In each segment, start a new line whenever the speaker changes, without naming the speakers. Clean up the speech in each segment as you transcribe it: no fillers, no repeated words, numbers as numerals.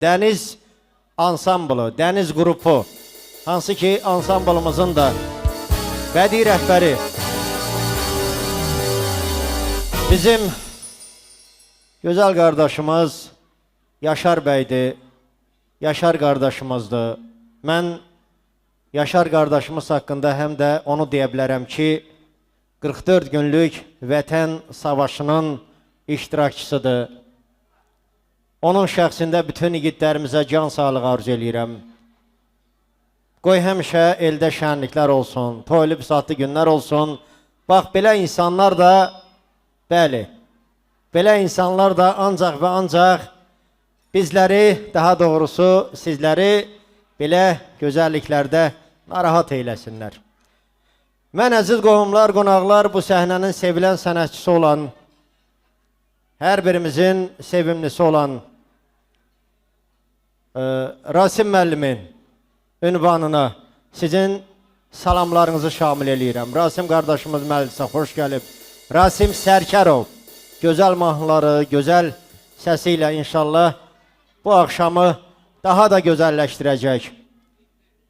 Dəniz ansamblı, Dəniz qrupu, hansı ki ansamblımızın da bədii rəhbəri bizim gözəl qardaşımız Yaşar bəydir, Yaşar qardaşımızdır. Mən Yaşar qardaşımız haqqında həm də onu deyə bilərəm ki, 44 günlük vətən savaşının iştirakçısıdır. Onun şəxsində bütün igidlərimizə can sağlığı arzu eləyirəm. Qoy həmişə eldə şənliklər olsun, toylu bisatlı günlər olsun. Bax, belə insanlar da, bəli, belə insanlar da ancaq və ancaq bizləri, daha doğrusu sizləri belə gözəlliklərdə narahat eyləsinlər. Mən əziz qohumlar, qonaqlar, bu səhnənin sevilən sənətçisi olan, hər birimizin sevimlisi olan Rasim müəllimin ünvanına sizin salamlarınızı şamil eləyirəm. Rasim qardaşımız məclisə xoş gəlib. Rasim Sərkərov gözəl mahnıları, gözəl səsi ilə inşallah bu axşamı daha da gözəlləşdirəcək.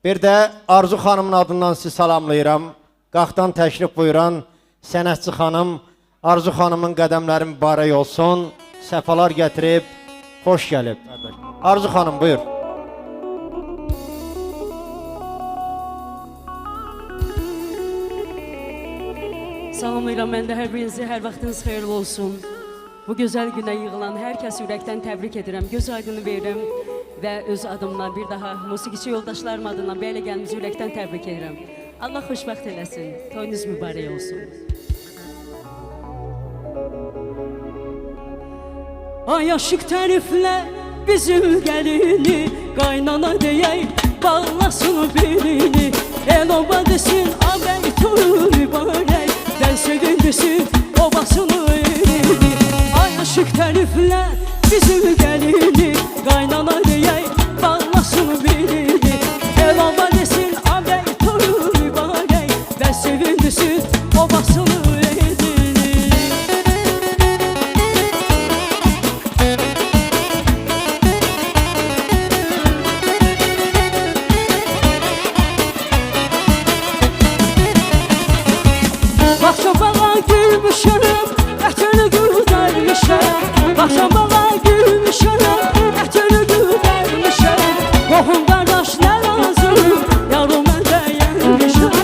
Bir də Arzu xanımın adından sizi salamlayıram. Qaxdan təşrif buyuran sənətçi xanım, Arzu xanımın qədəmləri mübarək olsun, səfalar gətirib, xoş gəlib. Arzu xanım, buyur.
Salamlayıram mən də hər birinizi, hər vaxtınız xeyirli olsun. Bu gözəl günə yığılan hər kəsi ürəkdən təbrik edirəm, göz aydını verirəm və öz adımla bir daha musiqiçi yoldaşlarım adından belə gəlinizi ürəkdən təbrik edirəm. Allah xoşbəxt eləsin, toyunuz mübarək olsun. Ay aşıq təriflə bizim gəlini, qaynana deyək, bağlasın belini. El oba desin, ağabey toyu mübarək, ben sevindirsin, obasın elini. Ay aşıq təriflə bizim gəlini, qaynana deyək, bağlasın belini. El oba desin, ağabey toyu mübarək, ben sevindirsin, obasın elini. Baxşabağa gülmüşəm, ətini güdərmişəm. Baxşabağa gülmüşəm, ətini güdərmişəm. Qohum qardaş nə lazım, yarım mən bəyənmişəm.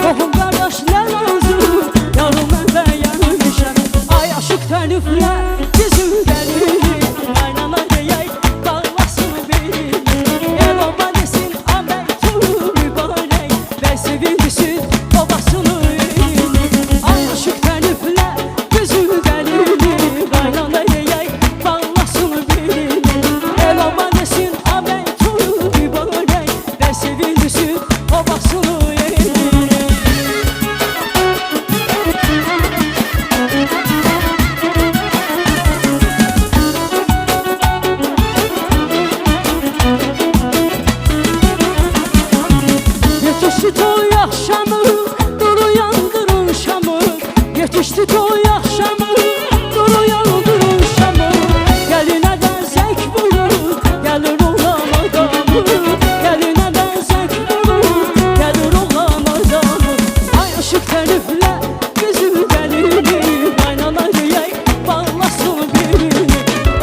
Qohum qardaş nə lazım, yarım mən bəyənmişəm. Ay aşıq təriflə bizim gəlini, qaynana deyək, bağlasın belini. El oba desin, ağabey toyu mübarək, bəy sevindirsin, obasın elini. Yetişdi toy axşamı, duru yandırın şamı. Yetişdi toy axşamı, duru yandırın şamı. Gəlinə bəzək vurur, gəlir oğlan adamı. Gəlinə bəzək vurur, gəlir oğlan adamı. Ay aşıq təriflə bizim gəlini, qaynana deyək, bağlasın belini.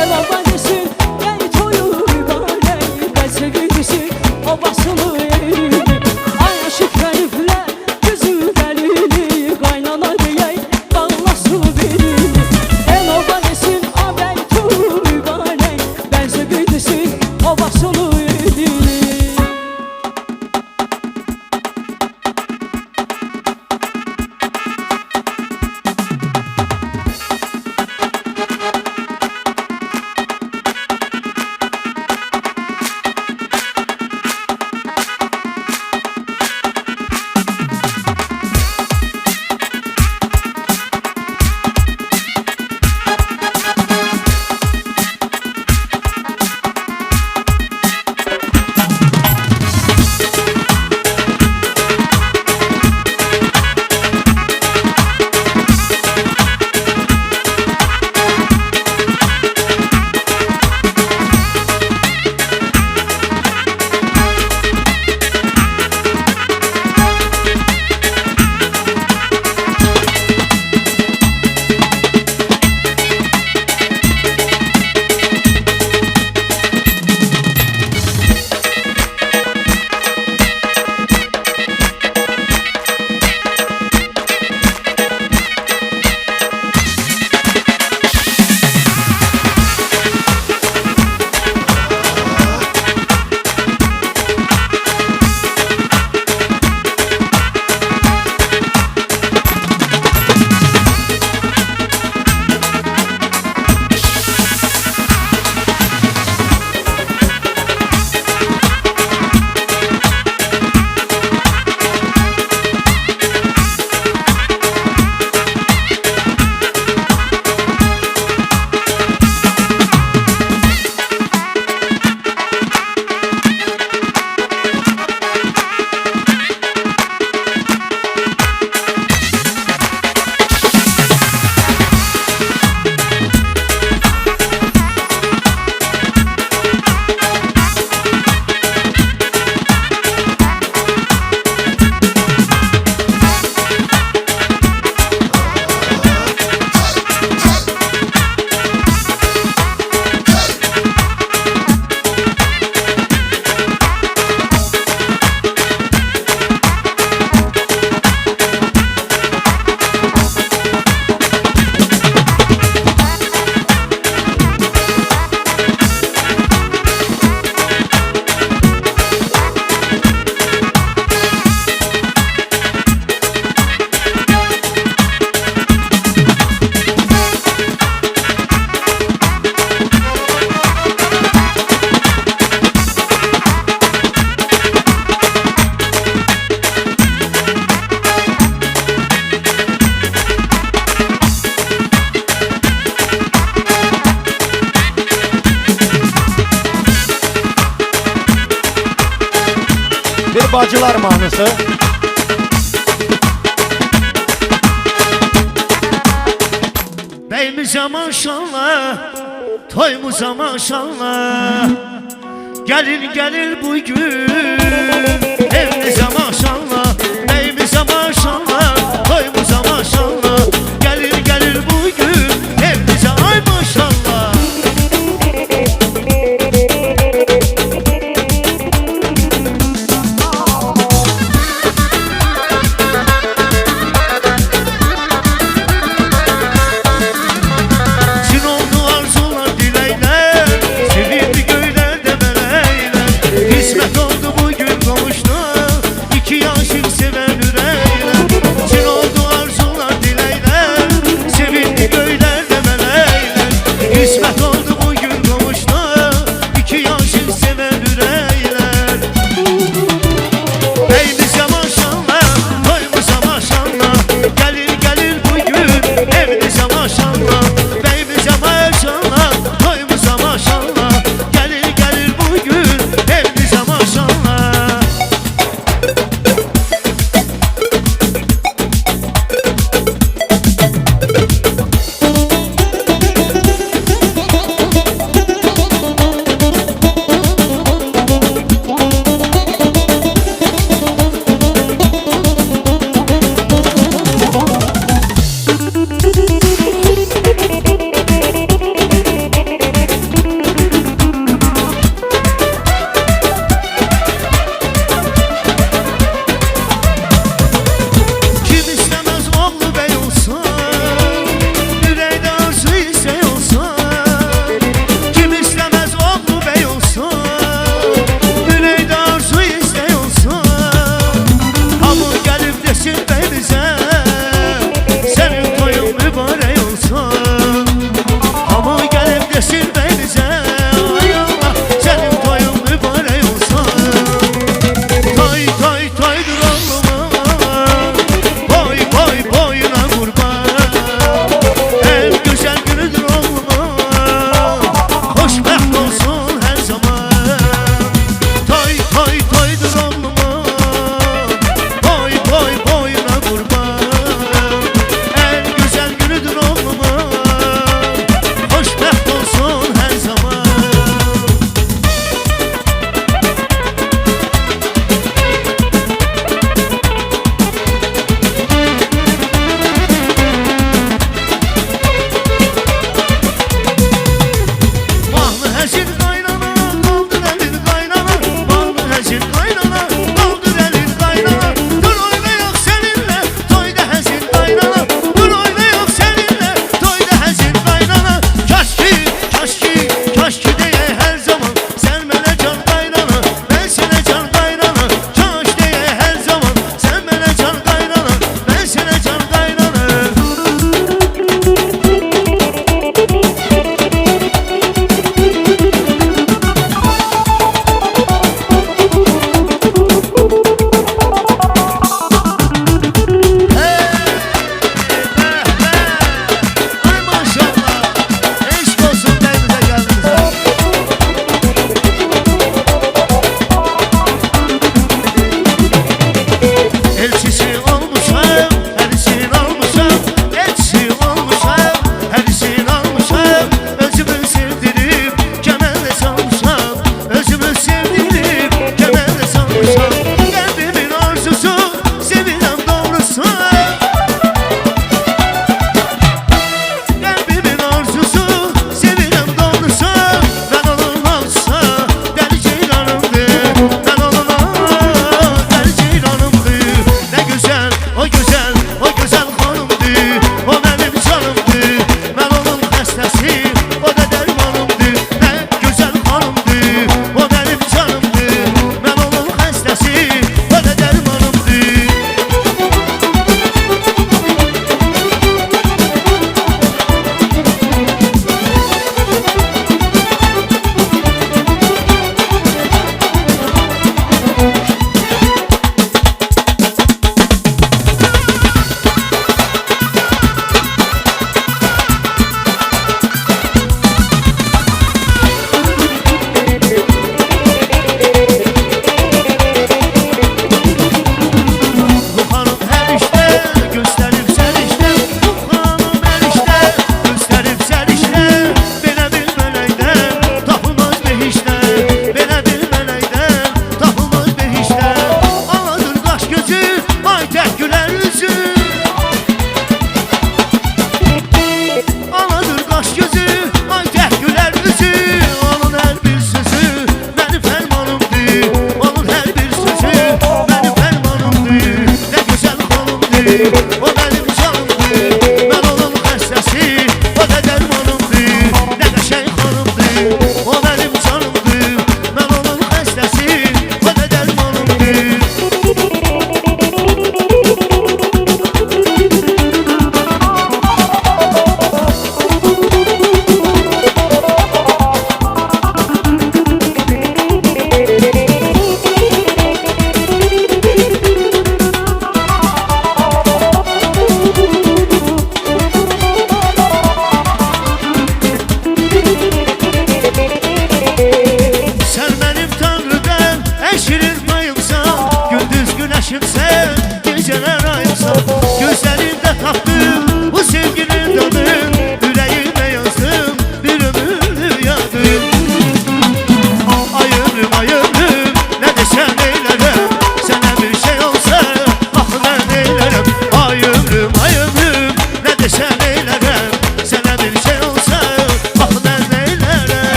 El oba desin, gəy toyu mübarək, bəy sevindirsin, obasın elini. Aşıq təriflə bizim gəlini, qaynana deyək, bağlasın belini. El oba desin, ağabey toyu mübarək, ben sevindirsin, obasın elini.
bacılar mahnısı.
Beyimize maşallah, toyumuza maşallah. Gelir gelir bugün evimize maşallah. Beyimize maşallah, toyumuza maşallah. Gelir gelir bugün evimize ay maşallah. Sin oldu arzular dilekler, sevildi göylerde meleğler. Kısmet oldu bugün kavuştu iki aşık seven yürekler.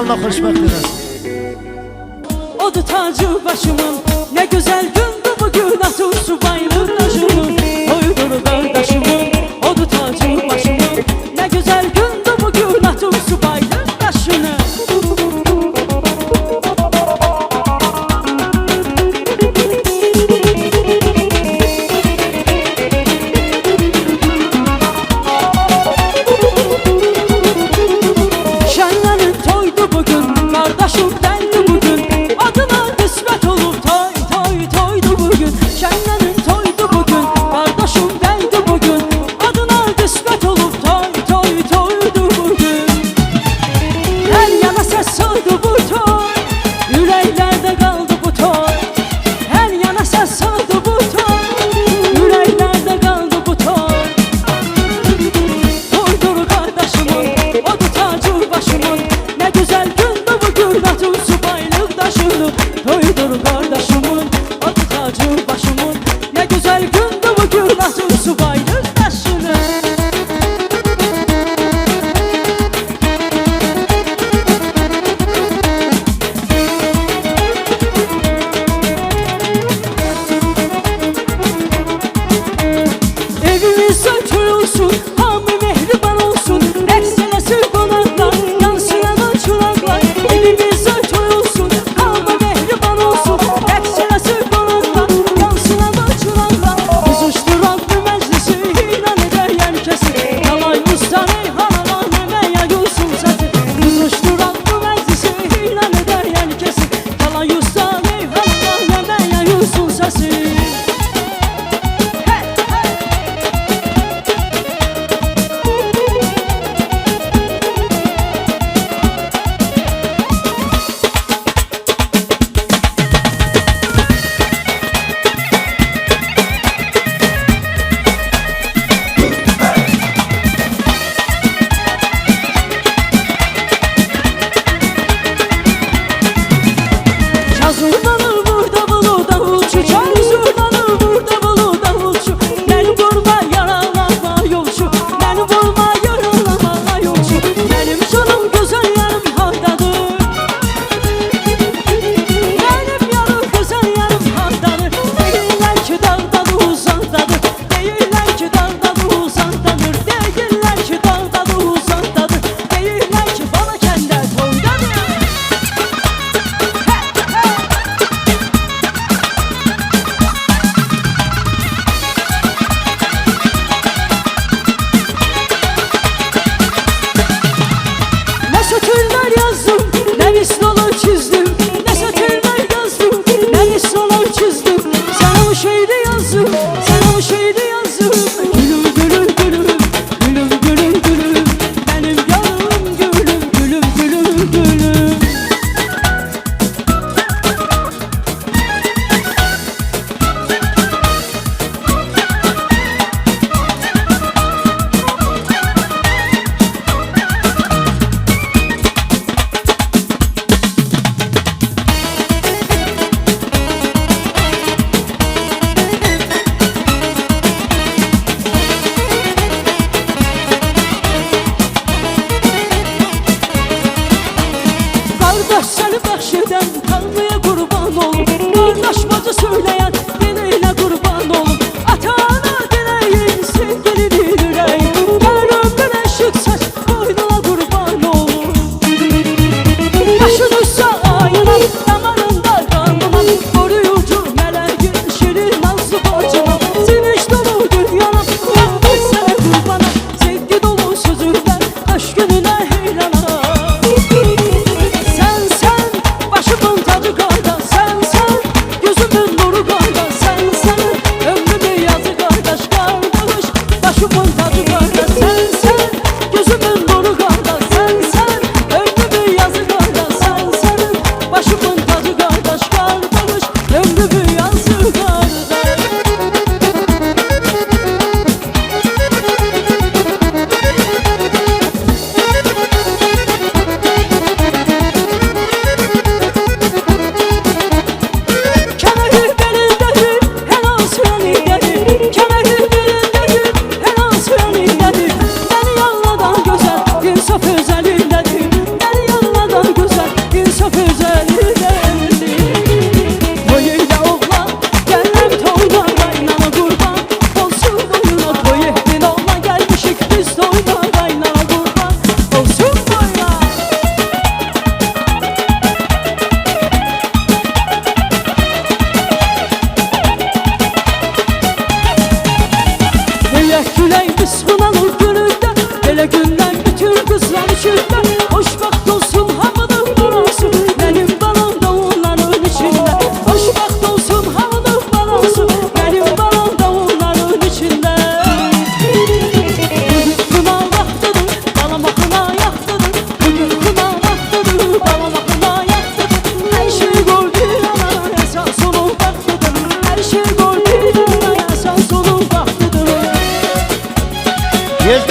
Allah xoşbəxt eləsin.
Odu tacı başımın, ne güzel gündü bugün atın subaylı taşımın. Toydur kardeşimin, odu tacı başımın, ne güzel gündü bugün atın subaylı taşını. Şenlenin toydu bugün, kardeşim deldi bugün. Adına kısmet olup toy toy toydu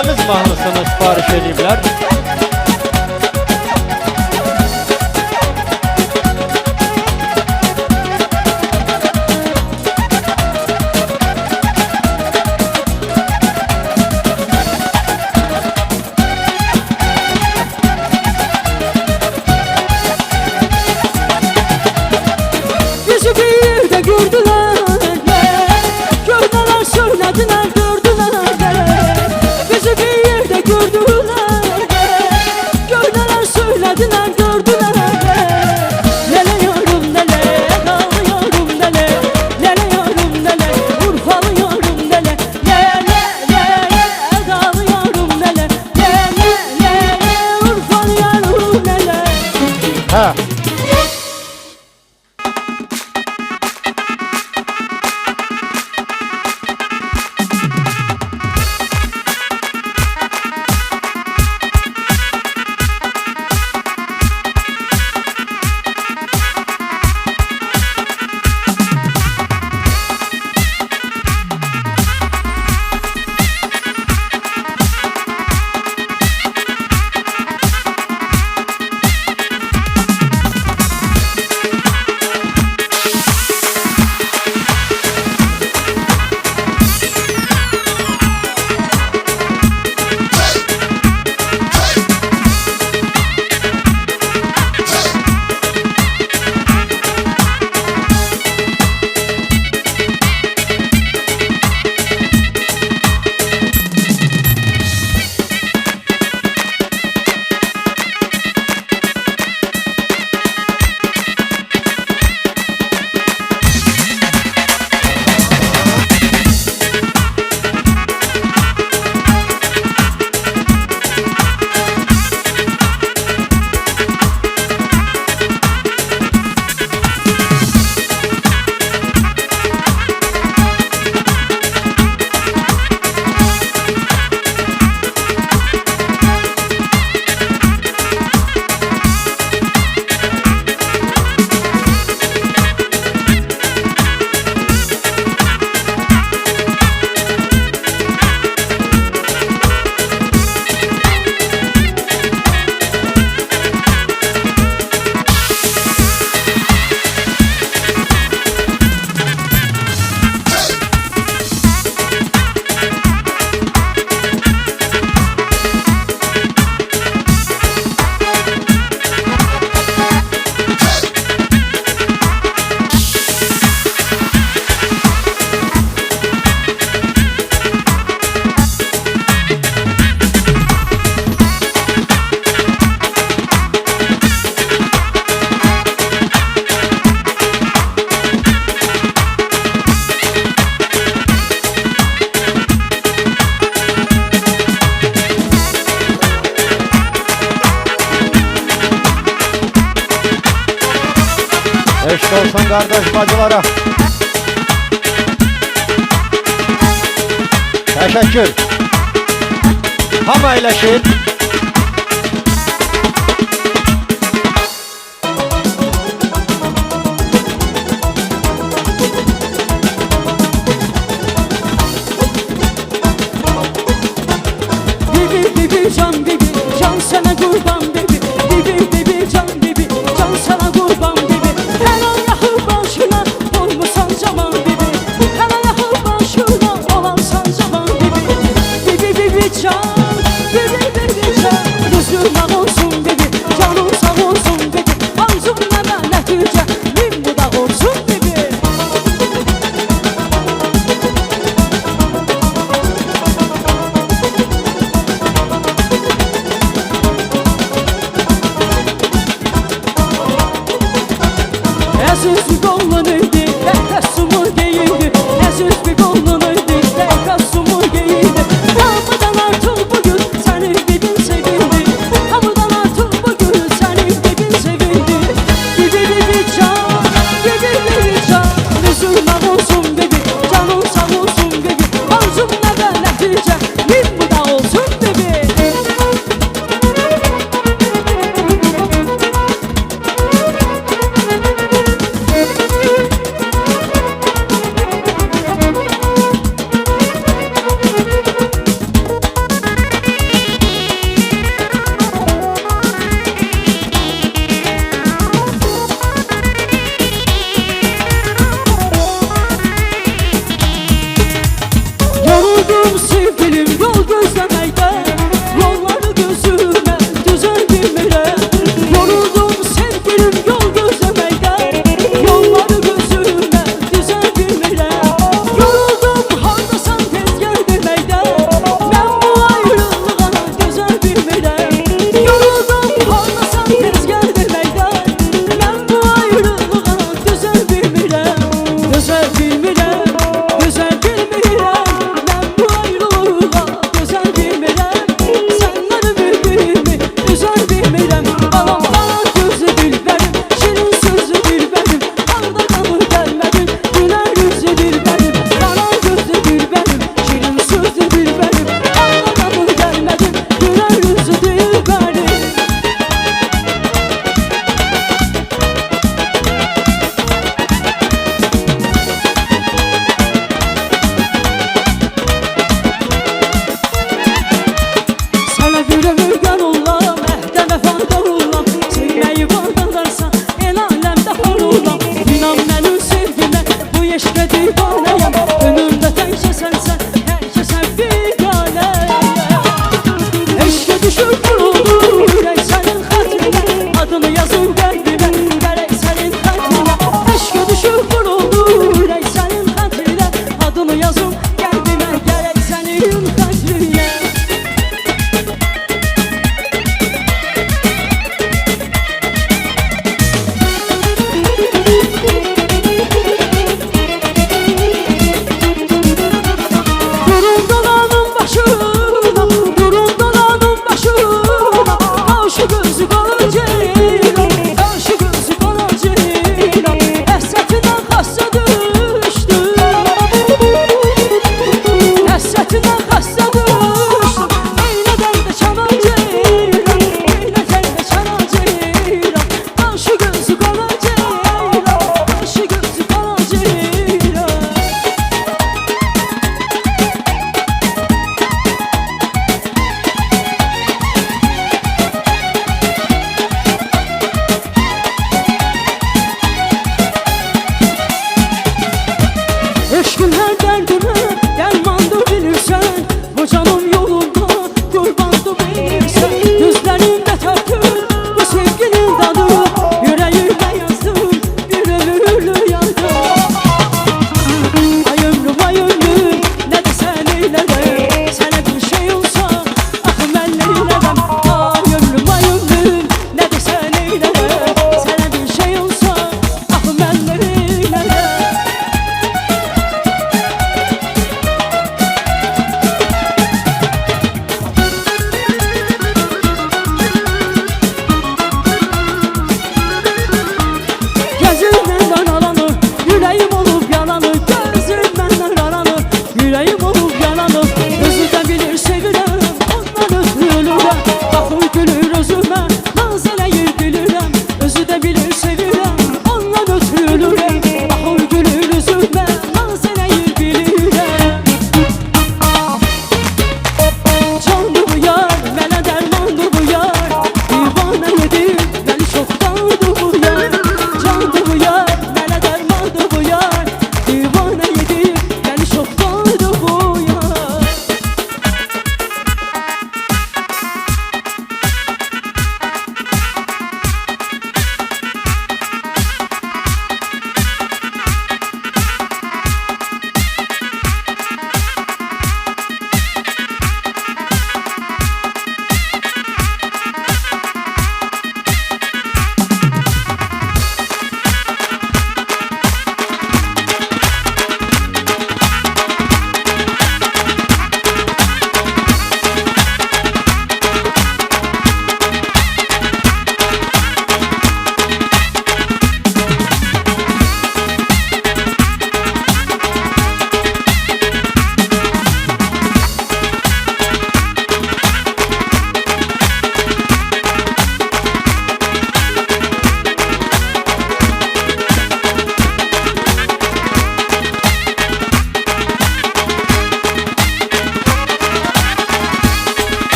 Təmiz mahnısını sipariş ediblər.
Bizi bir yerde gördüler, gördüler söylediler, gördüler. Bizi bir yerde gördüler, gördüler söylediler, gördüler. Lele yorum lele, dağılıyorum lele, lele yorum lele, urfalıyorum lele, lele lele, dağılıyorum lele, lele lele, urfalıyorum lele.
Hə. Eşk olsun kardeş bacılara. Teşekkür. Hamı eyleşin.
Bibi bibi can bibi, can sana kurban bibi. Bibi bibi can bibi, can sana kurban bibi. Helal yahı başına, olmusan caman bibi. Helal yahı başına, olansan caman bibi. Bibi bibi can, bibi bibi can. Rüzgâr olsun bibi, canın sağ olsun bibi. Arzum mənə nəticə, min budaq olsun bibi. Əziz bir qolun idi, təqəssümü geyindi. Əziz bir qolun idi, təqəssümü geyindi. Hamıdan artıq bugün səni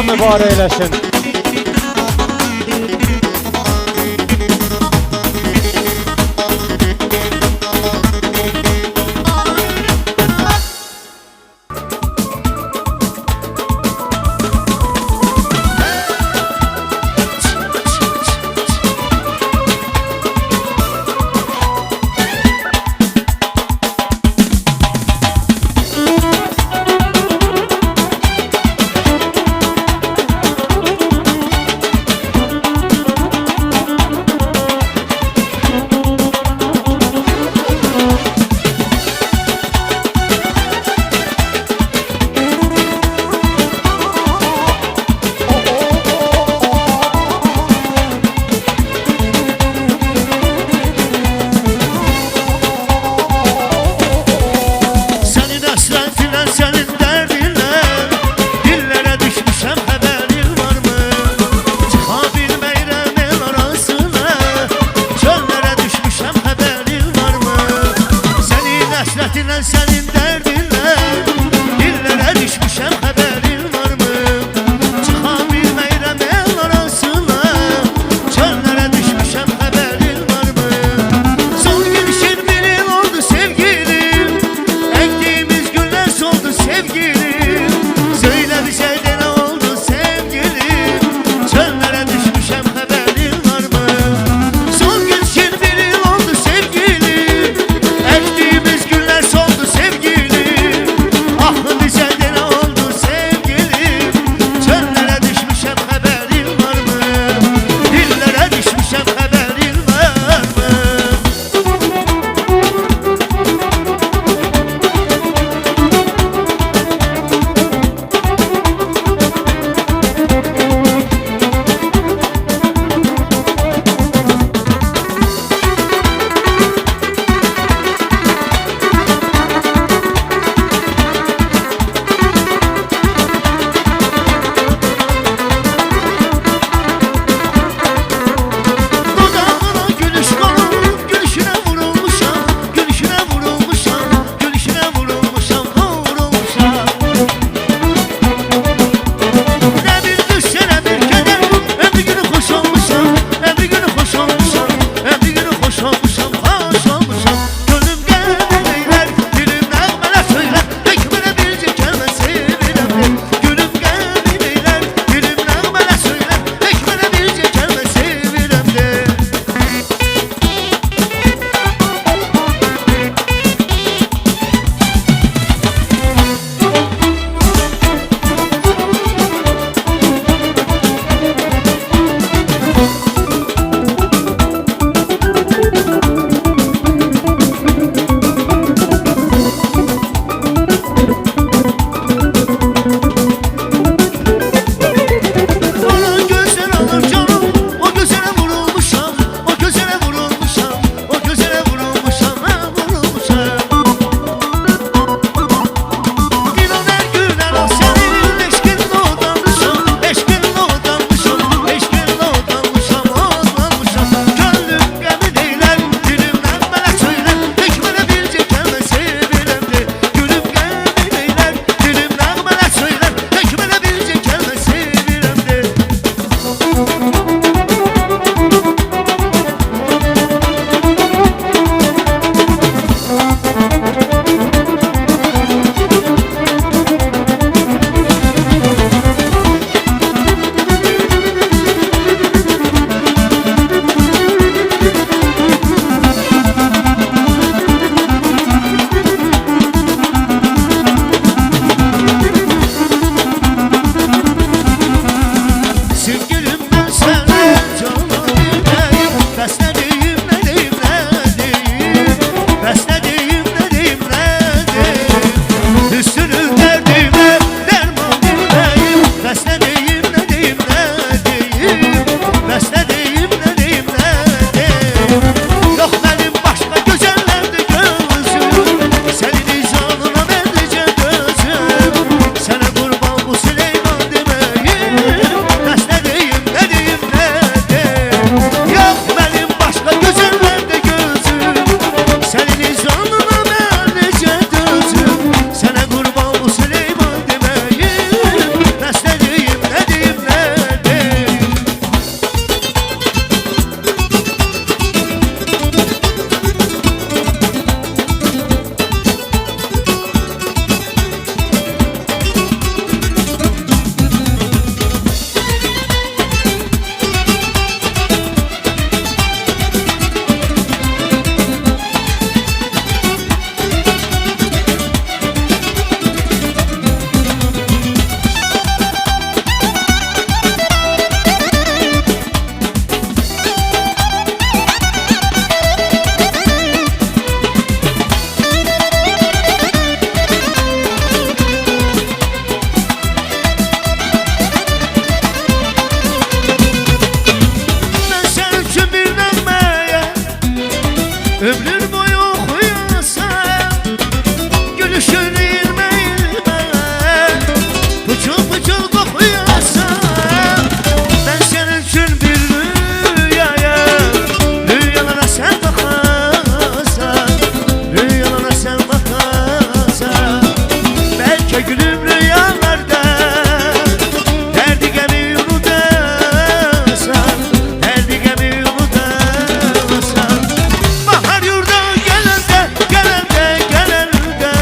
mübarək eləsin.
Senin hasretinle, senin derdinle dillere düşmüşem, haberin var mı? Çıkabilmeyirem el arasına, çöllere düşmüşem, haberin var mı? Senin hasretinle, senin derdinle dillere düşmüşem, haberin var mı? Çıkabilmeyirem el arasına, çöllere düşmüşem, haberin var mı? Son gülüşün bir yıl oldu sevgilim, ektiğimiz güller soldu sevgilim. Söyle bize de ne oldu sevgilim, çöllere düşmüşem, haberin var mı? Son gülüşün bir yıl oldu sevgilim, ektiğimiz güller soldu sevgilim. düşür ilme ilme Puçul puçul kokuyorsan Ben senin için bir rüyaya Rüyalara sen bakarsan Rüyalara sen bakarsan Belki gülüm rüyalarda Derdi gemi unutarsan Derdi gemi unutarsan Bahar yurda gelende gelende gelende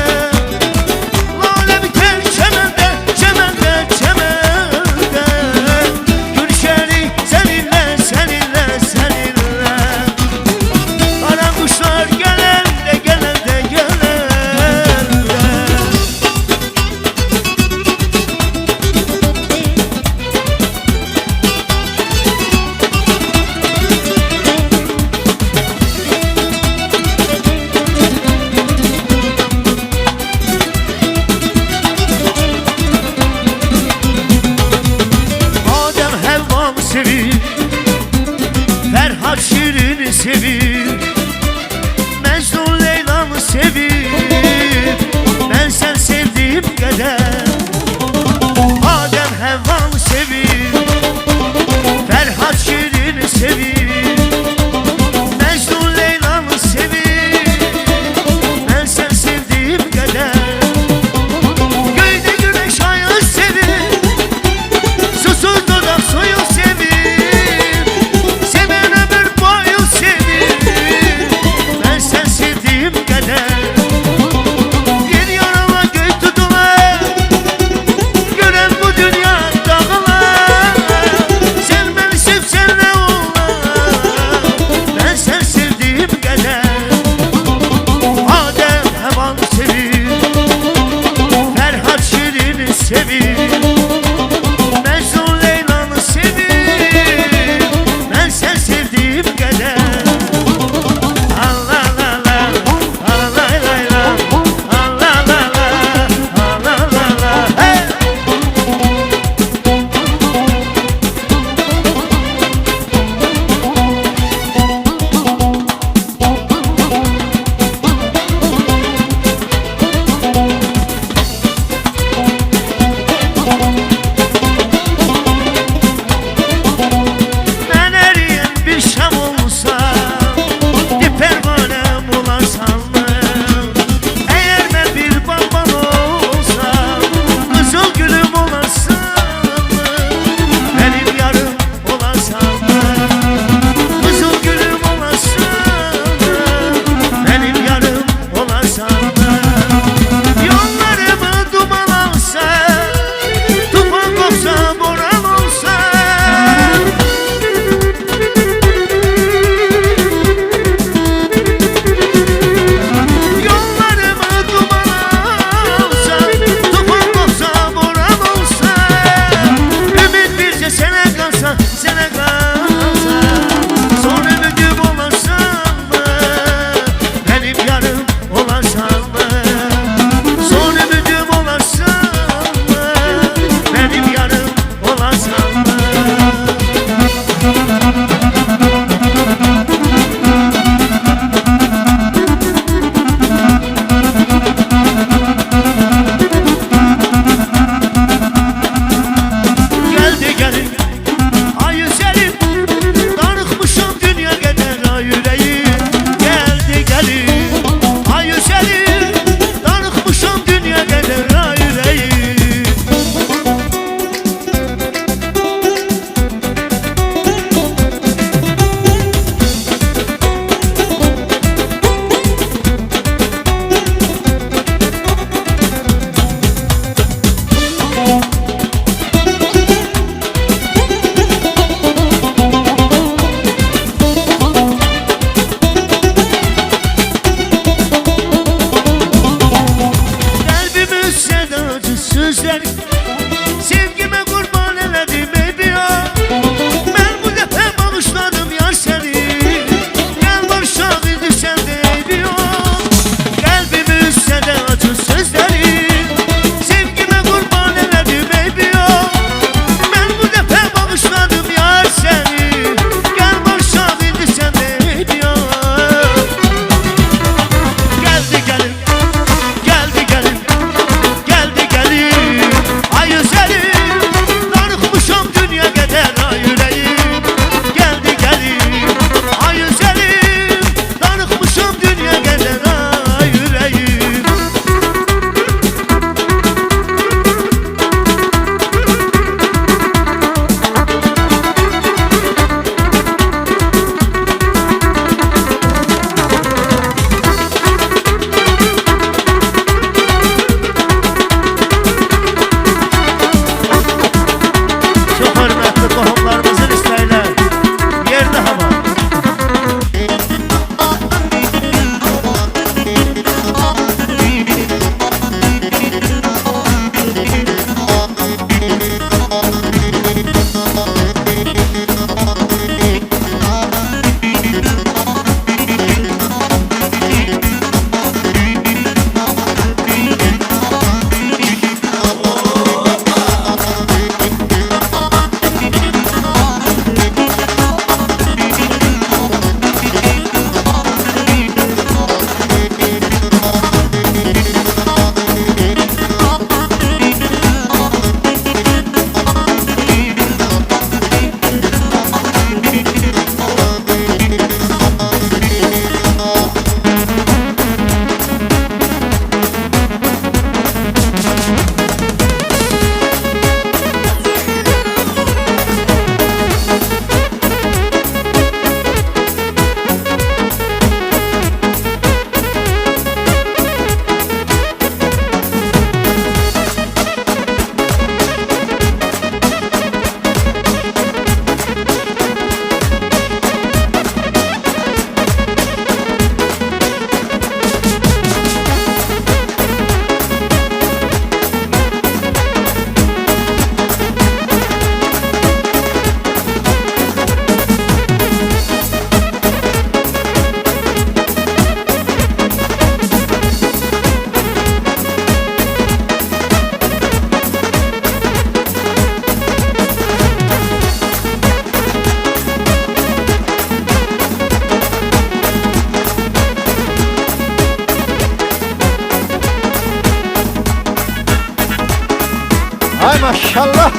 Ay maşallah.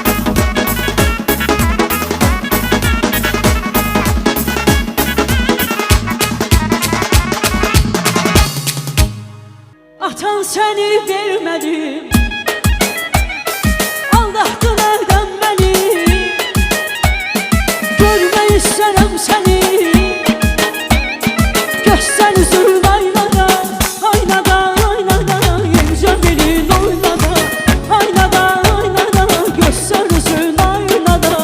Atan səni vermədim, aldatdın əldən məni. Görmək istərəm səni, göstər üzün aynada, aynada, aynada, incə bilin oynada, aynada, aynada, göstər üzün aynada.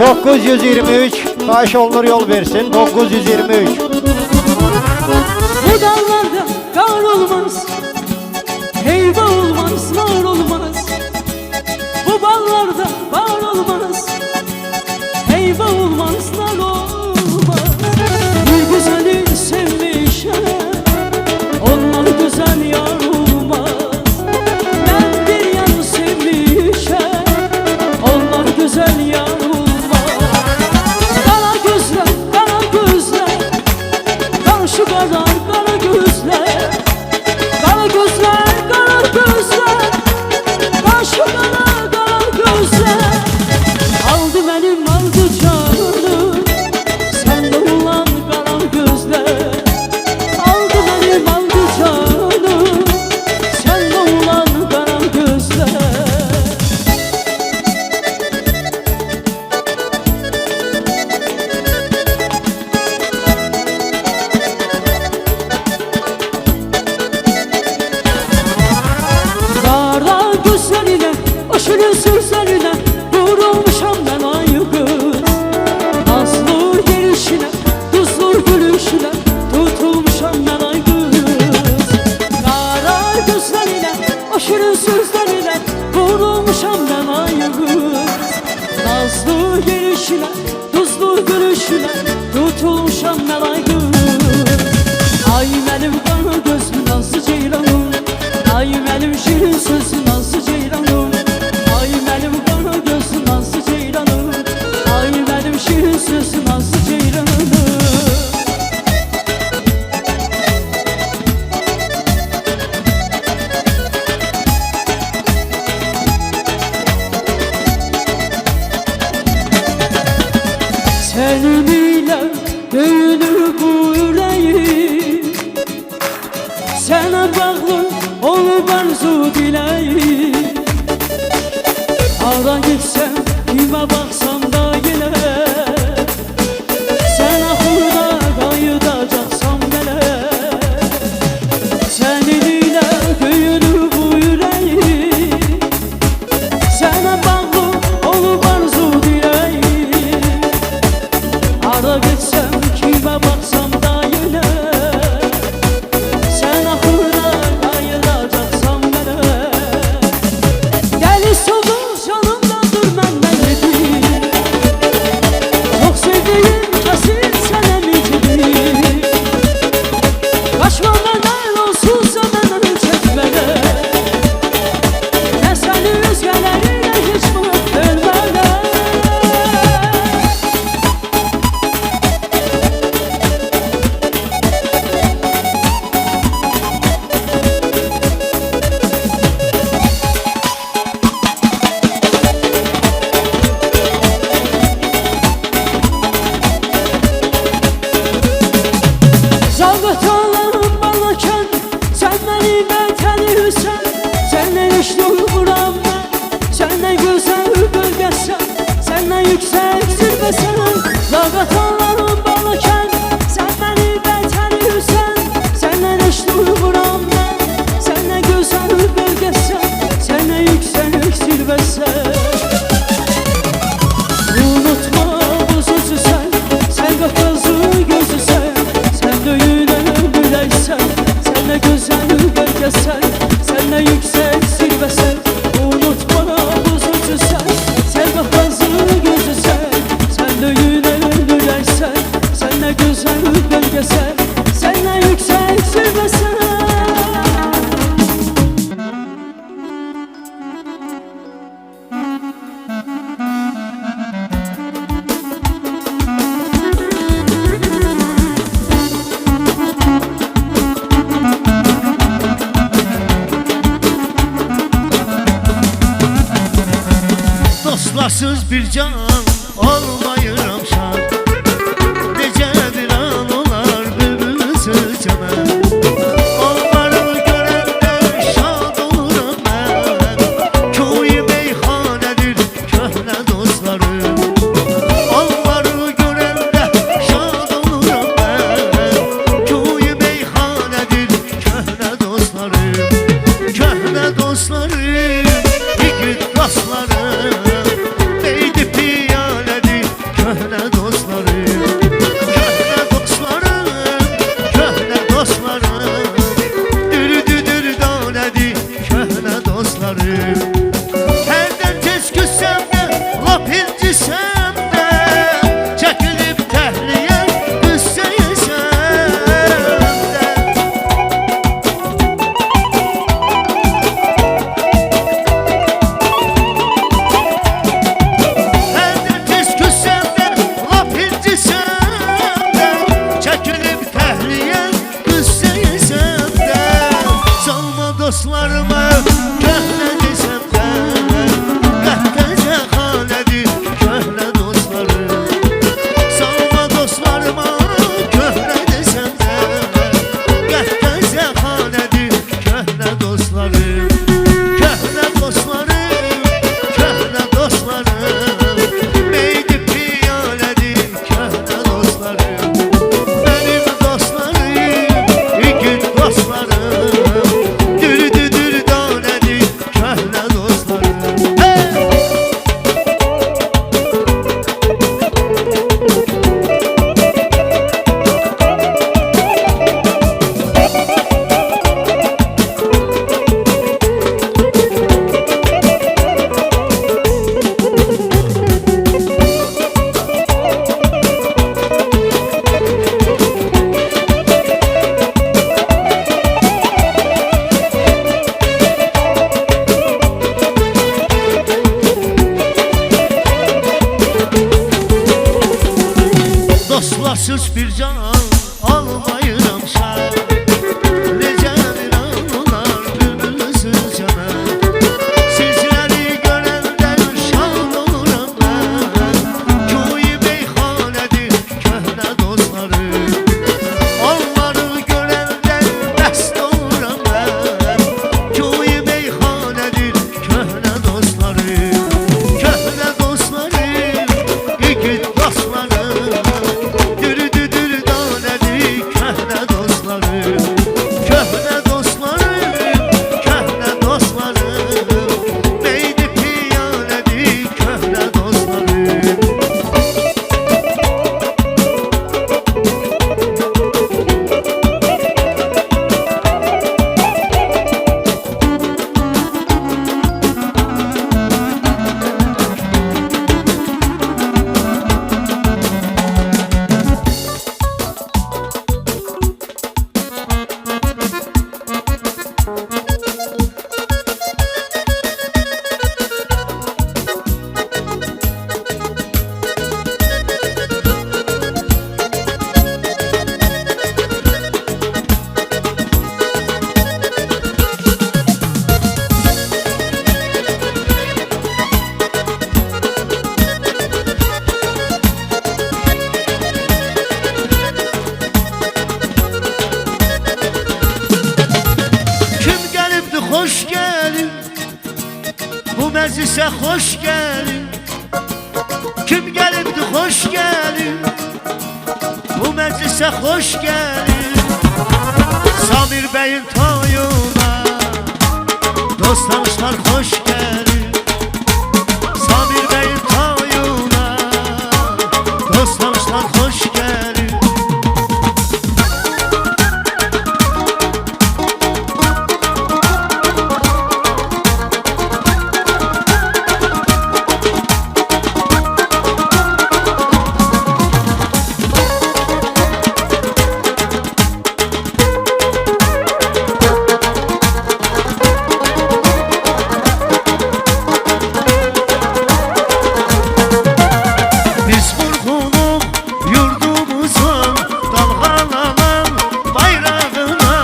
923 xahiş olunur yol versin 923.
Bu dağlarda kar olmaz, heyva olmaz, nar olmaz. Bu ballarda bar olmaz, heyva olmaz, nar olmaz. Bir güzeli sevmişem, onlar güzel yar olmaz. Ben bir yanı sevmişem, onlar güzel yar olmaz. Kara gözler, kara gözler, karşı kara, kara gözler. Kara gözler, kara gözler, karşı kara, kara gözler. Aldı benim, aldı canım, sen de ulan kara gözler. Aldı benim, aldı canım, sen de ulan kara gözler. Kara gözlerine, aşırı sözlerine vurulmuşam ben ay kız. Nazlı gelişine, tuzlu gülüşüne tutulmuşam ben ay kız. Kara gözlerine, aşırı sözlerine vurulmuşam ben ay kız. Nazlı gelişine, tuzlu gülüşüne tutulmuşam ben ay kız. Ay benim kara gözlü nazlı ceylanım, ay benim şirin sözlü nazlı ceylanım. Ay benim kara gözlü nazlı ceylanım, ay benim şirin sözlü nazlı ceylanım. Senin ile dönür bu yüreğim, sana bağlı olup arzu dileyim. Hara gitsem, kime baksam da yine, sen ahırda kayıdacaksam nele. Senin ile büyünür bu yüreğim, sana bağlı olup arzu dileyim. Hara gitsem, kime baksam da yine, sen ahırda kayıdacaksam nele. Deli solun canımdadır məndən edir, çok sevdiğim kesin sənə micidir. Kaçma məndən olsunsa məndən çəkmələ, mən səni özgələrinə heç vaxt vermələ. Zalqatanlarım balarkən, sən məni bətənirsən. Səndən işli vuram mən, səndən gözəl bölgəsən, səndən yüksək zirvəsən. Zalqatanlarım balarkən, sən məni bətənirsən. Səndən işli vuram mən, səndən gözəl bölgəsən, səndən yüksək zirvəsən. Unutma bu sözü sen qapazı gözüsən, sen döyünən biləysən, sen də gözəl bölgəsən, sen də yüksək zirvəsən. Unutma bu sözü sen qapazı gözüsən, sen döyünən biləysən, sen də gözəl bölgəsən, sen də yüksək zirvəsən.
Dostlarsız bir can olmayıram şad. Necə bir an olar bülbül sözcəmə. Onları görəndə şad oluram mən. Köy meyxanədir köhnə dostlarım. Onları görəndə şad oluram mən. Köy meyxanədir köhnə dostlarım. Köhnə dostlarım, yiğit dostlarım. Neydi piyaledir dostlarıma köhnə desəm də qəhqəcə xalədir köhnə dostlarım. Salma dostlarıma köhnə desəm də qəhqəcə xalədir köhnə dostlarım. Köhnə dostlarım, köhnə dostlarım, meydi piyalədir köhnə dostlarım. Benim dostlarım, igid dostlarım, dürüdüdür danedir köhnə dostlarım. Hey! Dostlarsız bir can almayıram şan. Necə bir anılar bülbülsüz cana. Sizləri görəndən şad oluram mən. Köy meyxanədir köhnə dostlarım. Onları görəndən məst oluram mən. Köy meyxanədir köhnə dostlarım. Köhnə dostlarım, igid dostlarım, dürüdüdür danedir köhnə dostlarım. Köhnə dostlarım, köhnə dostlarım, meydi piyalədir köhnə dostlarım. Kim gəlibdi xoş gəlin, bu məclisə xoş gəlin. Kim gəlibdi xoş gəlin, bu məclisə xoş gəlin. Samir bəyin toyuna dost tanışlar xoş gəlin. Samir bəyin toyuna dost tanışlar xoş gəlin. Biz vurğunub yurdumuzun dalğalanan bayrağına,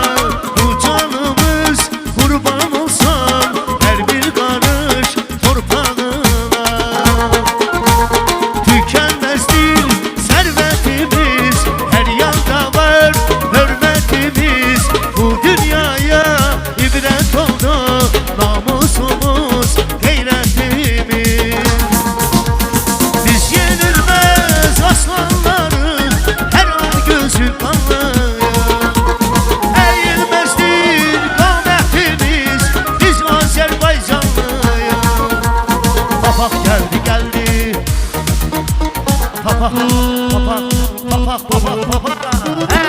bu canımız qurban olsun hər bir qarış torpağına. Tükənməzdir sərvətimiz, hər yanda var hörmətimiz. Bu dünyaya ibrət oldu namusumuz, qeyrətimiz. Biz yenilmez aslanların her an gözü kanlıyım. Eğilmezdir kametimiz, biz Azerbaycanlıyız. Papak geldi geldi, papak papak papak papak papak. He!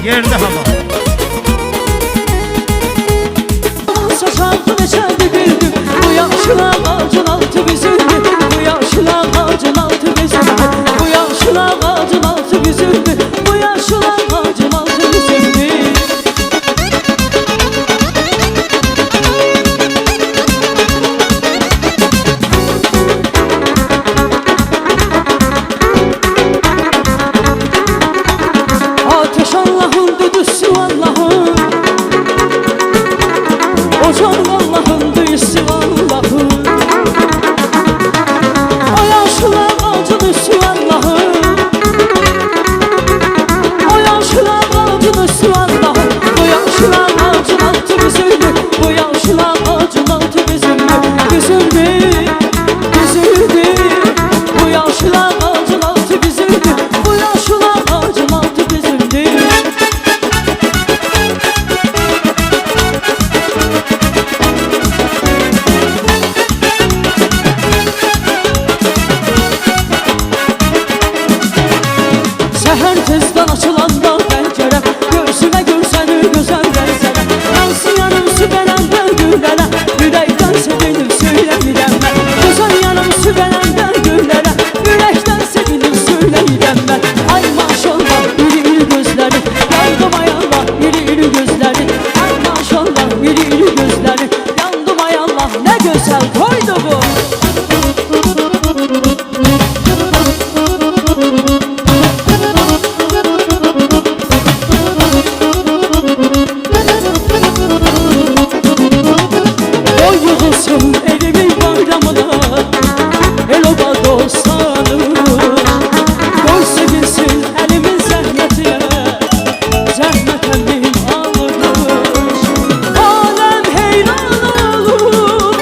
Yerde hava.
Saçaltı neçəndi güldüm. Bu yaşlı ağacın altı bizimdi. Bu yaşlı ağacın altı bizimdi. Bu yaşlı ağacın altı bizimdi. Bu yaşlı ağacın altı bizimdi. Ateş Allah'ın düdüsü Allah'ın. Ocağın Allah'ın düyüsü Allah'ın. O yaşlı ağacın üstü Allah'ın. O yaşlı ağacın üstü Allah'ın. Bu yaşlı ağacın altı bizimdi. Bu yaşlı ağacın altı bizimdi. Bizimdi, bizimdi. Bu yaşlı ağacın altı bizimdi. Bu yaşlı ağacın altı bizimdi. Səhər tezdən açılanda pəncərə, göğsümə görsəni gözəl mənzərə. Yansın yanım sübələndə güllərə, ürəkdən sevinib söyləyirəm mən. Gözəl yanım sübələndə güllərə, ürəkdən sevinib söyləyirəm mən. Ay maşallah iri iri gözləri, yandım ay Allah iri iri gözləri. Ay maşallah iri iri gözləri, yandım ay Allah nə gözəl toydu bu. Oy yığılsın evimin bayramına, el oba dostanım. Oy sevinsin elimin zəhmətinə, zəhmət əlim alırmış. Aləm heyran olur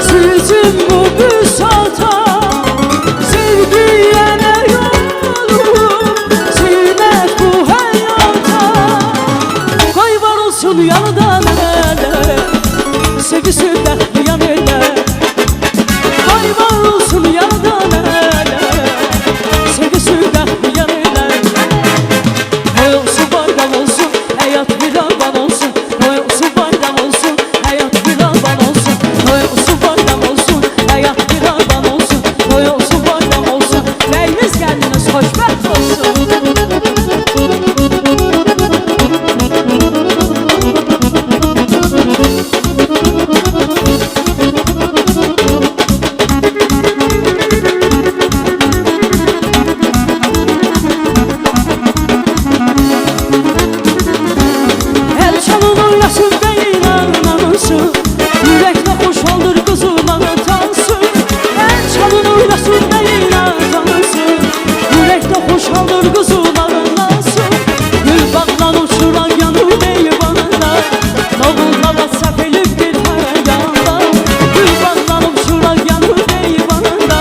sizin bu büsata. Sevgiyə nə olur, zinət bu həyata. Qoy var olsun yanıdan elə, sevgisi bəxtiyan elə. Qoy var olsun yanıdan elə, sevgisi bəxtiyan elə. Qoy olsun bayram olsun, həyat bir avan olsun. Qoy olsun bayram olsun, həyat bir avan olsun. Qoy olsun bayram olsun, həyat bir avan olsun. Qoy olsun bayram olsun, bəyiniz gəldiniz xoşbəxt olsun. El çalın oynasın değil anlansın. Yürekle hoş olur kızıma tansın. El çalın oynasın değil anlansın. Yürekle hoş olur kızıma tansın. Gül bağlan uçuran yanı değil bana. Davullara sepelim bir hayanda. Gül bağlan uçuran yanı değil bana.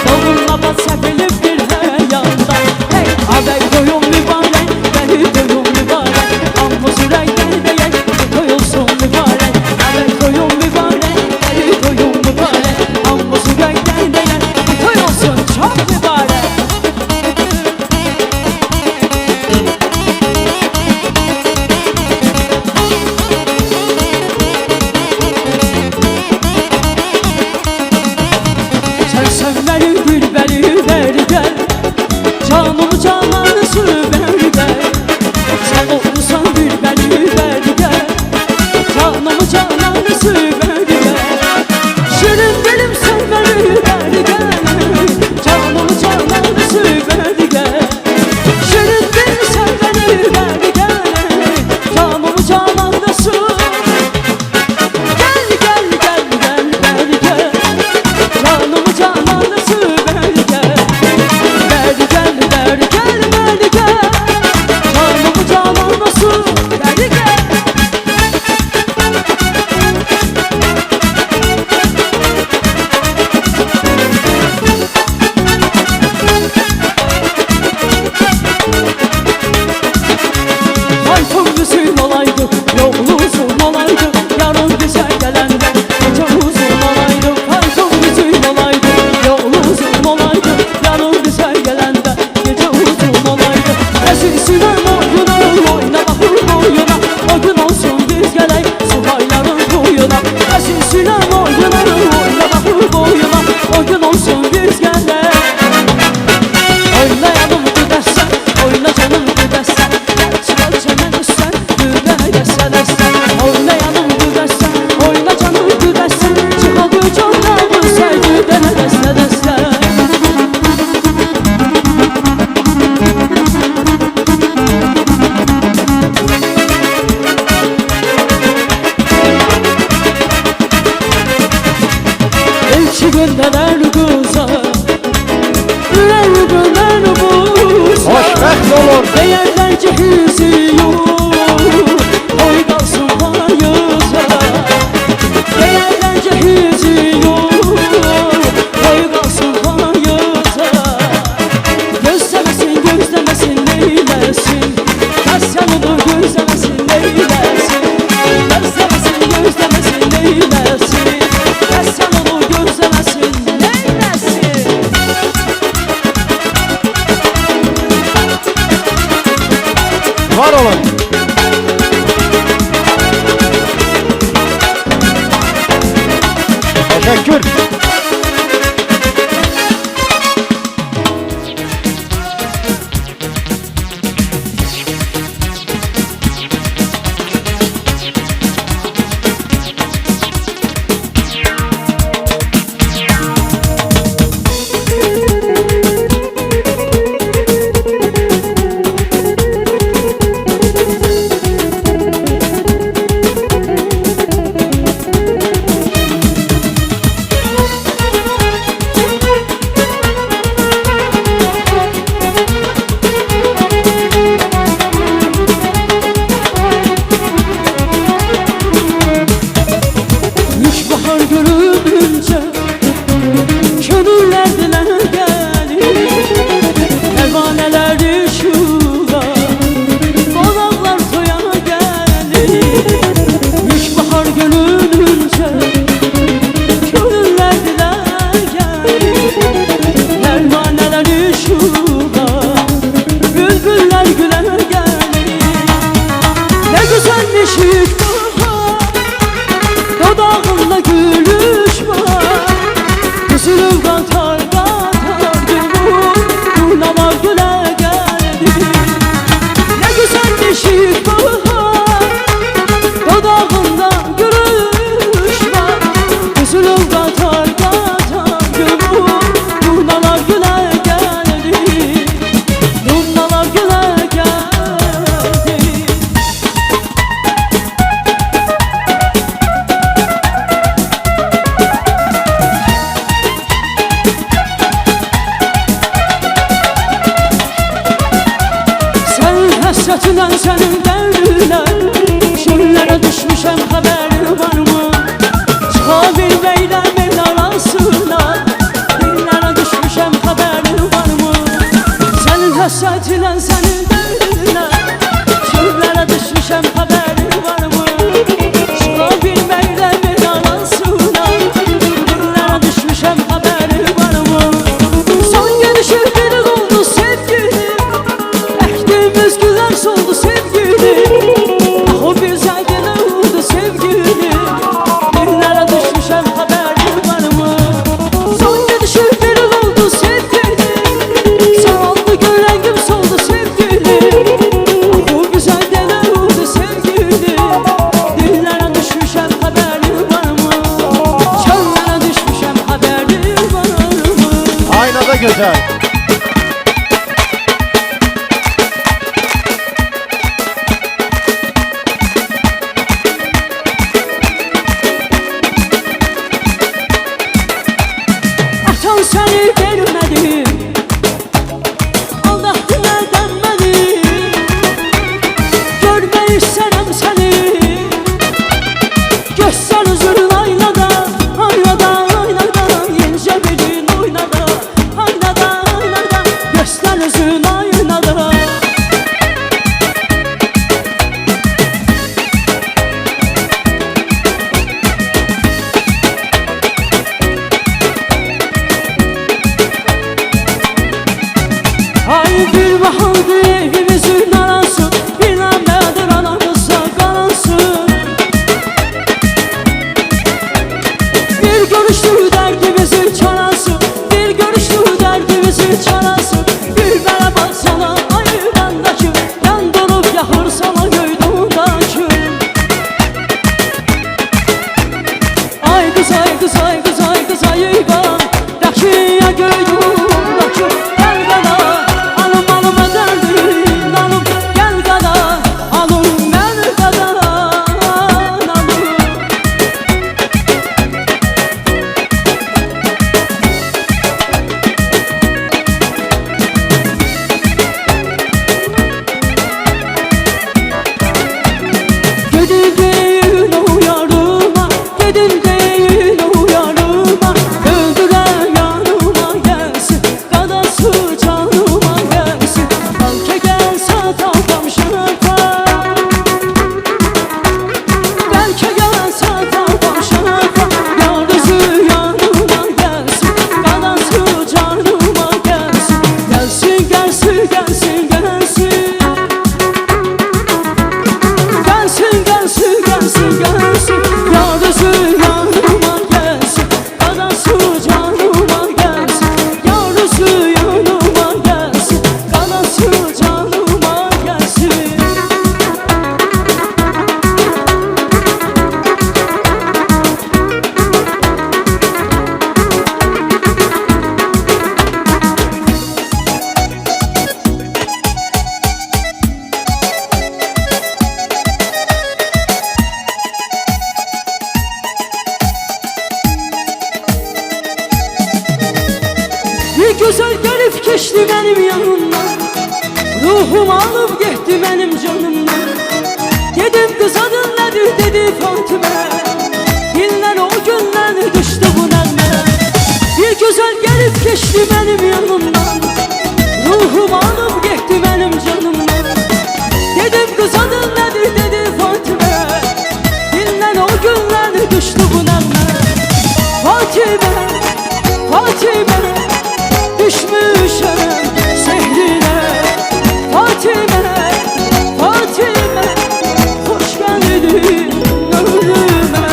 Davullara sepelim bir hayanda. Hey abey koyun mübarek, beni koyun mübarek. Amma sürəkdən deyək, koyulsun mübarək. Abey koyun mübarək, beni koyun mübarək. Amma sürəkdən deyək, koyulsun çok mübarək. Sen sevmeli gülbeli ver gel, canımı cananısı ver gel. Sen olursan gülbeli ver gel, canımı cananısı ver gel. Şirin dilim sen beni ver gel, canımı cananısı ver gel. Şirin dilim sen beni ver gel, canımı cananısı. Gel gel gel gel ver gel, canımı cananısı ver gel. Ver gel ver gel ver gel, canımı cananısı ver gel. Eğlence hüzü yok, oy kalsın payıza. Eğlence hüzü yok, oy kalsın payıza. Gözlemesin, gözlemesin, neylesin? Dersen onu gözlemesin, neylesin? Gözlemesin, gözlemesin, neylesin? Dersen onu gözlemesin, neylesin?
Var olun. Teşekkür.
Üç bahar görününce könüller diler gelir. Pervaneler düşüyor, konaklar toya gelir. Üç bahar görününce könüller diler gelir. Pervaneler düşüyor, bülbüller güler gelir. Ne güzelmiş ilkbahar, dudağında gülüş var. Üzülür katar katar gülür, durnalar güle geldi. Ne güzelmiş ilkbahar, dudağında gülüş var. Üzülür katar katar gülür, durnalar güle geldi. Durnalar güle geldi. Sen hasretinden, senin derdinden, şöllere düşmüşem, haberin var mı? Çıkabil beylerin arasına, dillere düşmüşem, haberin var mı? Senin hasretinden, senin derdinden, şöllere düşmüşem, haberin var mı? Çıkabil beylerin arasına, dillere düşmüşem, haberin var mı? Son görüşür biri oldu sevgilim, ektiğimiz güller soldu sevgilim. Ah o güzel güller oldu sevgilim, dillere düşmüşem, haberin var mı? Son görüşür biri oldu sevgilim, soldu gölengim soldu sevgilim. Ah o güzel güller oldu sevgilim, dillere düşmüşem, haberin var mı? Çöllere düşmüşem, haberin var mı?
Aynada güzel.
Atan seni vermedi, aldattılar dönmedi. Görmeyi istemem seni, göster üzülün aynada, aynada, aynada. İnce bilin oynada, aynada, aynada. Göster üzülün aynada. Ay bir bahardı evimizin arası, bir namedir anamızı. alıp getdi mənim canımdan. Dedim qız adın nədir dedi Fatimə. Dillər o gündən düşdü bu nəğmə. Bir gözəl gəlib keçdi mənim yanımdan. Ruhum alıp getdi mənim canımdan. Dedim qız adın nədir dedi Fatimə. Dillər o gündən düşdü bu nəğmə. Fatimə, Fatimə, düşmüşəm sehrinə. Fatimə, Fatimə, hoş geldin ömrüme.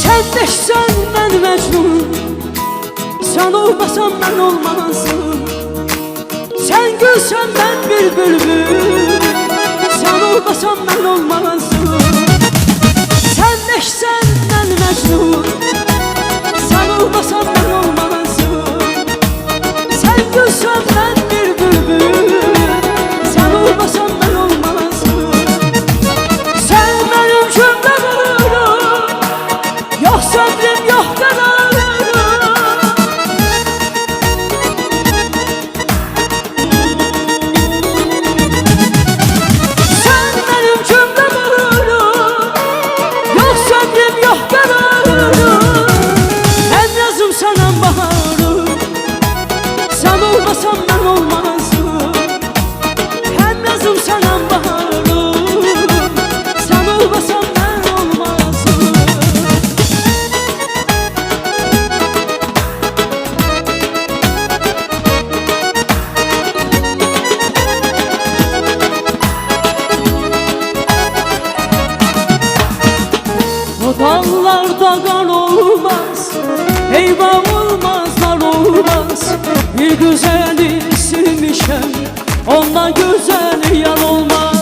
Sen deşsen ben Mecnun, sen olmasan ben olmazım. Sen gülsen ben bir bülbül, sen olmasan ben olmazım. Sen deşsen ben Mecnun, sen olmasan ben olmazım. Sen gülsen ben bir bülbül, sen olmasan ben olmazım. Sen benim cümlelerim, yok sabrim yok kararım. Sen benim cümlelerim, yok sabrim yok kararım. Ben yazım sana baharım, sen olmasan ben olmazım. Hem yazım sana baharım, sen olmasan ben olmazım. O dallarda kar olmaz, eyvah olmazlar olmaz. Bir güzeli silmişem, ondan güzel yan olmaz.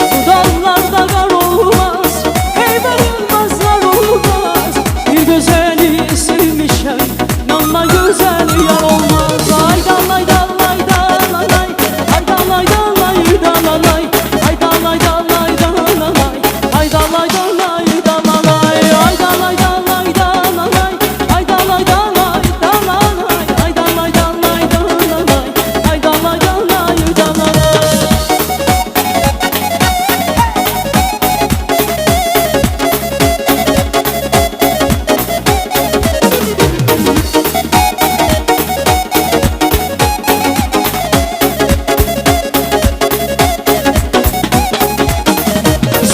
Bu dallarda kar olmaz, eyvah olmazlar olmaz. Bir güzeli silmişem, ondan güzel yan olmaz. Ay dalay dalay dalay, ay dalay dalay dalay, ay dalay dalay dalay, ay dalay dalay dalay, ay dalay dalay dalay, ay dalay dalay dalay, ay dalay dalay dalay, ay dalay dalay dalay.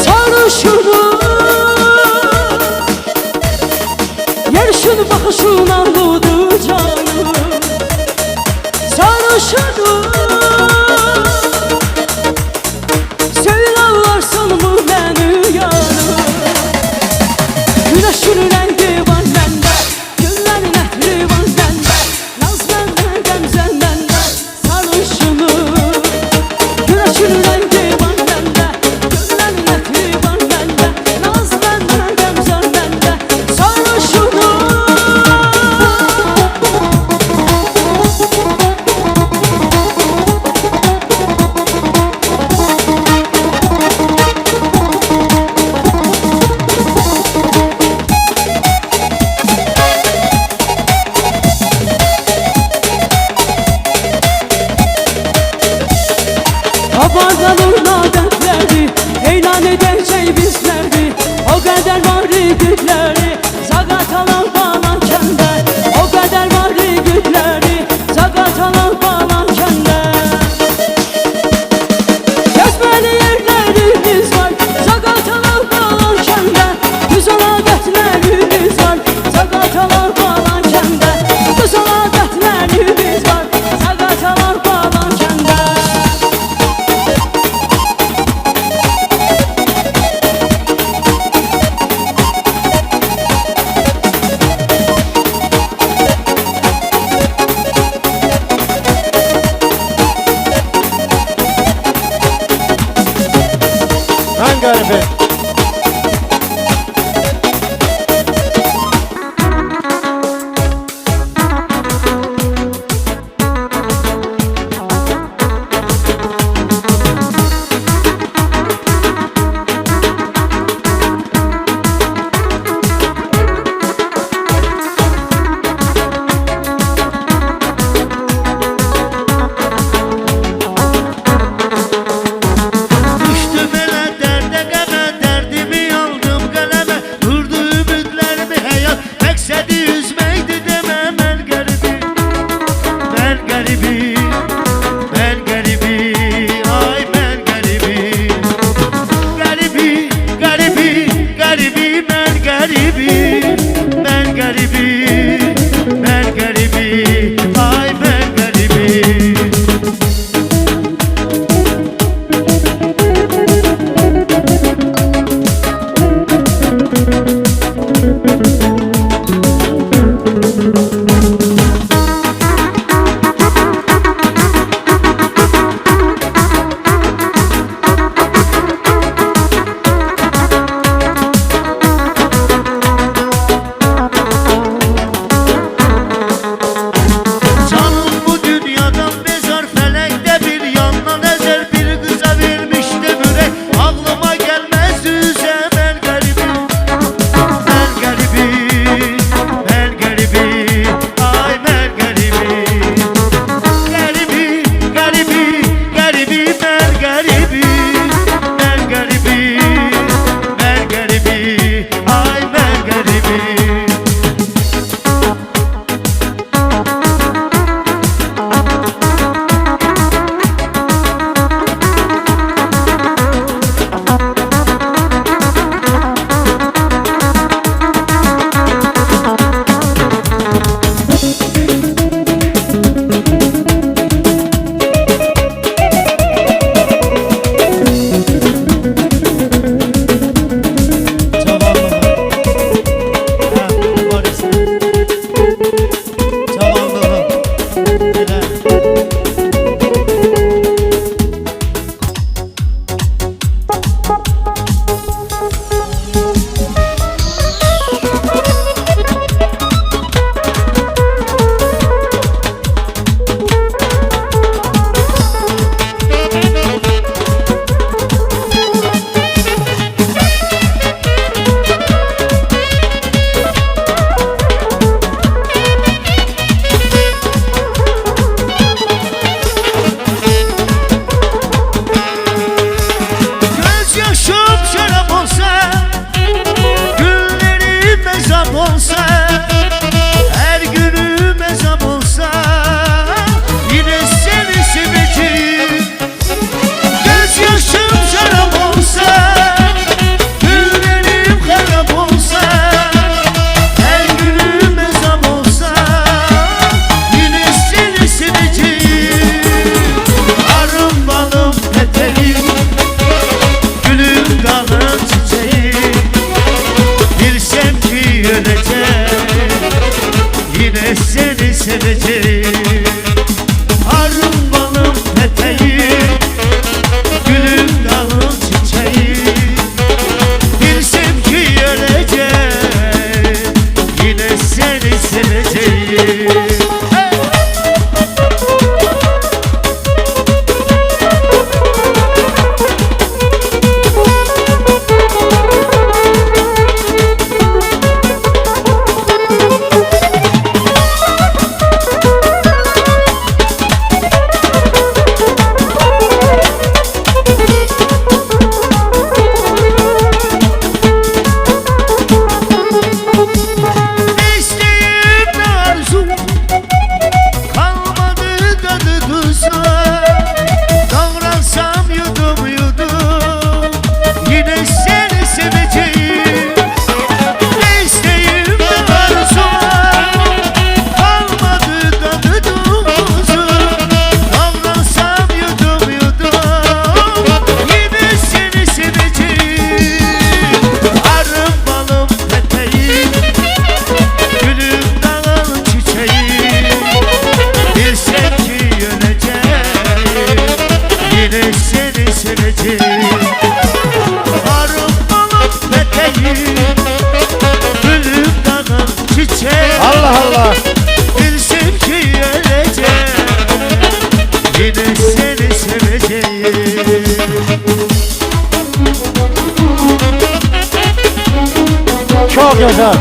Sarışınım, yarışın bakışın ağladı canım. Sarışınım, söylersen mı beni yanım. Güneşin rengi var bende, güllerin ətri var bende. Naz bende, qəmzən bende, sarışınım. Güneşin rengi var bende, güllerin ətri var bende. Naz bende, qəmzən bende, sarışınım. Kabardanın adetleri, elan edecek bizleri. O kadar var güdleri, zagatalar falan kende. O kadar var güdleri, zagatalar falan kende. Gezmeli yerlerimiz var, zagatalar falan kende. Güzel adetlerimiz var, zagatalar falan kende. Güzel adetlerimiz var, zagatalar falan kende.
Ben garibi.
garibim, ben garibim, ben garibim, ay ben garibim. Canım bu dünyadan bezar, felekte bir yandan ezer, bir kıza vermiştim yürek, aklıma gelmez yüze. Ben garibim, ben garibim, ben garibim, ay ben garibim. Garibim, garibim, garibim, ben garibim, ben garibim, ben garibim, ay ben garibim. Gözyaşım şarap olsa, günlerim mezap olsa, her günüm mezap olsa, yine seni seveceğim. Gözyaşım şarap olsa, günlerim harap olsa, her günüm mezap olsa, yine seni seveceğim. Arım balım peteğim, gülüm dalım çiçeğim, bilsem ki öleceğim, yine seni seveceğim. Arım balım peteğim, gülüm dalım çiçeğim, bilsem ki öleceğim, yine seni seveceğim.
Allah Allah.
Bilsin ki öleceğim, yine seni seveceğim.
Çok güzel.